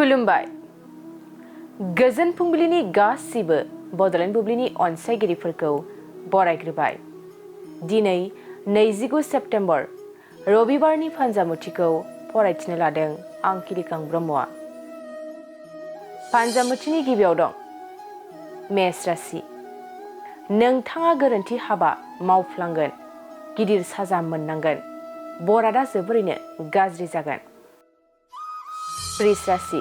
खुलुमबाय गोजोन फुंबिलिनि गासिबो बड'लेण्ड बुब्लिनि अनसायगिरिफोरखौ बरायग्रोबाय। दिनै 29 सेप्तेम्बर रबिबारनि फान्जामुथिखौ फरायथिनो लादों आं किलिकां ब्रह्मआ। फान्जामुथिनि गिबियाव दं मेष राशि। नोंथाङा गोरोन्थि हाबा मावफ्लांगोन, गिदिर साजा मोननांगोन, बरादा जोबोरैनो गाज्रि जागोन। वृष राशि।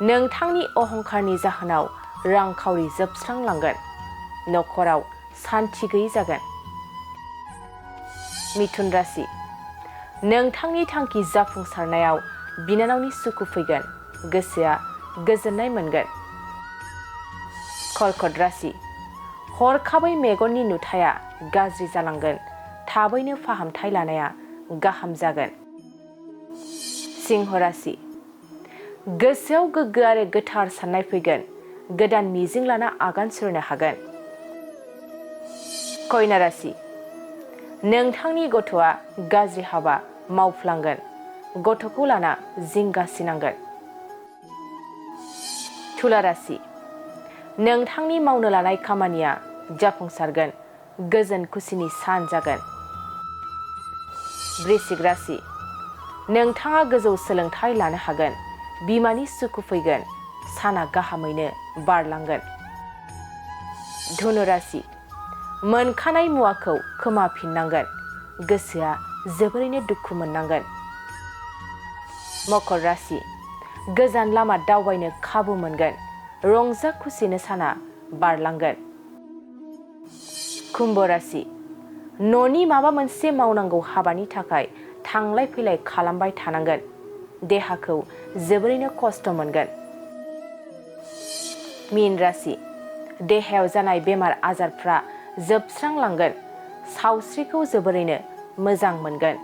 नोंथांनि अहंकारनि जाहोनाव रांखावरि जोबस्रांलांगोन, नखराव सान्थि गैयै जागोन। मिथुन राशि। नोंथांनि थांखि जाफुंसारनायाव बिनानावनि सुखु फैगोन, गोसोआ गोजोननाय मोनगोन। कर्कट राशि। हरखाबै मेगननि नुथाया गाज्रि जालांगोन, थाबैनो फाहामथाय लानाया गाहाम जागोन। सिंह राशि। गोसोआव गोग्गो आरो गोथार साननाय फैगोन, गोदान मिजिं लाना आगान सुरनो हागोन। कन्या राशि। नोंथांनि गथ'आ गाज्रि हाबा मावफ्लांगोन, गथ'खौ लाना जिंगासिनांगोन। तुला राशि। नोंथांनि मावनो लानाय खामानिया जाफुंसारगोन, गोजोन खुसिनि सान जागोन। वृश्चिक राशि। नोंथाङा गोजौ सोलोंथाइ लानो हागोन, बिमानि सुखु फैगोन, साना गाहामैनो बारलांगोन। धनु राशि। मोनखानाय मुवाखौ खोमाफिननांगोन, गोसोआ जोबोरैनो दुखु मोननांगोन। मकर राशि। गोजान लामा दावबायनो खाबु मोनगोन, रंजा खुसिनो साना बारलांगोन। कुम्भ राशि। न'नि माबा मोनसे मावनांगौ हाबानि थाखाय थांलाय फैलाय खालामबाय थानांगोन, देहाखौ जोबोरैनो खस्थ' मोनगोन। मीन राशि। देहायाव जानाय बेमार आजारफ्रा जोबस्रांलांगोन, सावस्रिखौ जोबोरैनो मोजां मोनगोन।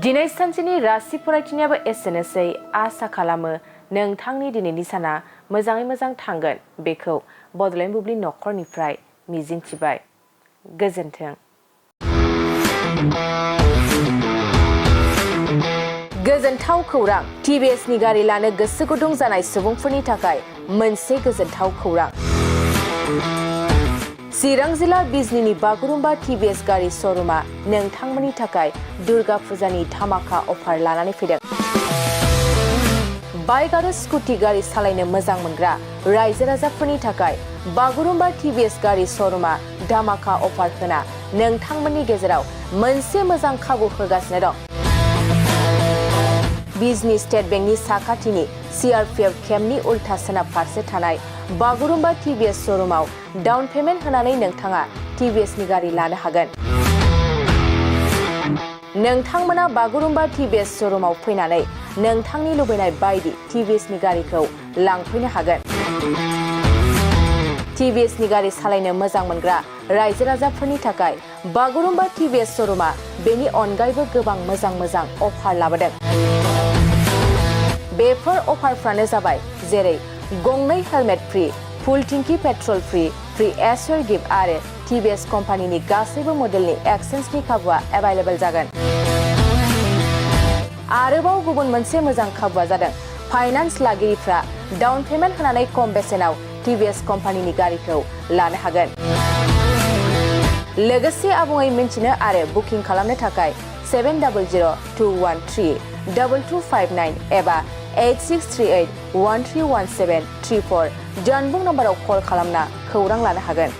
दिनै सानसेनि राशि फरायथिनायाबो एसेनोसै। आसा खालामो नोंथांनि दिनैनि साना मोजाङै मोजां थांगोन, बेखौ बड'लेण्ड बुब्लि नखरनिफ्राय मिजिंथिबाय। गोजोन्थों। गोजोनथाव खौरां। टिभिएसनि गारि लानो गोसो गुदुं जानाय सुबुंफोरनि थाखाय मोनसे गोजोनथाव खौरां। चिरां जिल्ला बिजनीनि बागुरुम्बा टिभिएस गारि श'रुमा नोंथांमोननि थाखाय दुर्गा फुजानि धामाका अफार लानानै फैदों। बाइक आरो स्कुटि गारि सालायनो मोजां मोनग्रा रायजो राजाफोरनि थाखाय बागुरुम्बा टिभिएस गारि श'रुमा धामाका अफार होना नोंथांमोननि गेजेराव मोनसे मोजां खाबु होगासिनो दं। बिजनी स्टेट बेंकनि साखाथिनि CRPF केम्पनि उल्था सोनाब फारसे थानाय बागुरुम्बा टिभिएस श'रुमाव डाउन पेमेन्ट होनानै नोंथाङा टिभिएसनि गारि लानो हागोन। नोंथांमोना बागुरुम्बा टिभिएस श'रुमाव फैनानै नोंथांनि लुबैनाय बायदि टिभिएसनि गारिखौ लांफैनो हागोन। टिभिएसनि गारि सालायनो मोजां मोनग्रा रायजो राजाफोरनि थाखाय बागुरुम्बा टिभिएस श'रुमा बेनि अनगायैबो गोबां मोजां मोजां अफार लाबोदों। बेफोर अफारफ्रानो जाबाय जेरै गंनै हेलमेट फ्रि, फुल टिंकि पेट्रल फ्रि, फ्रि एसुर गिफ्ट आरो टिभिएस कम्पानिनि गासैबो मडेलनि एक्सचेन्जनि खाबुआ एभाइलेबल जागोन। आरोबाव गुबुन मोनसे मोजां खाबुआ जादों फाइनान्स लागिरिफ्रा डाउन पेमेन्ट होनानै खम बेसेनाव टिभिएस कम्पानिनि गारिखौ लानो हागोन। लोगोसे आबुङै मिन्थिनो आरो बुकिं खालामनो थाखाय 7002132259 एबा 8638131734 जानबुं नम्बराव कल खालामना खौरां लानो हागोन।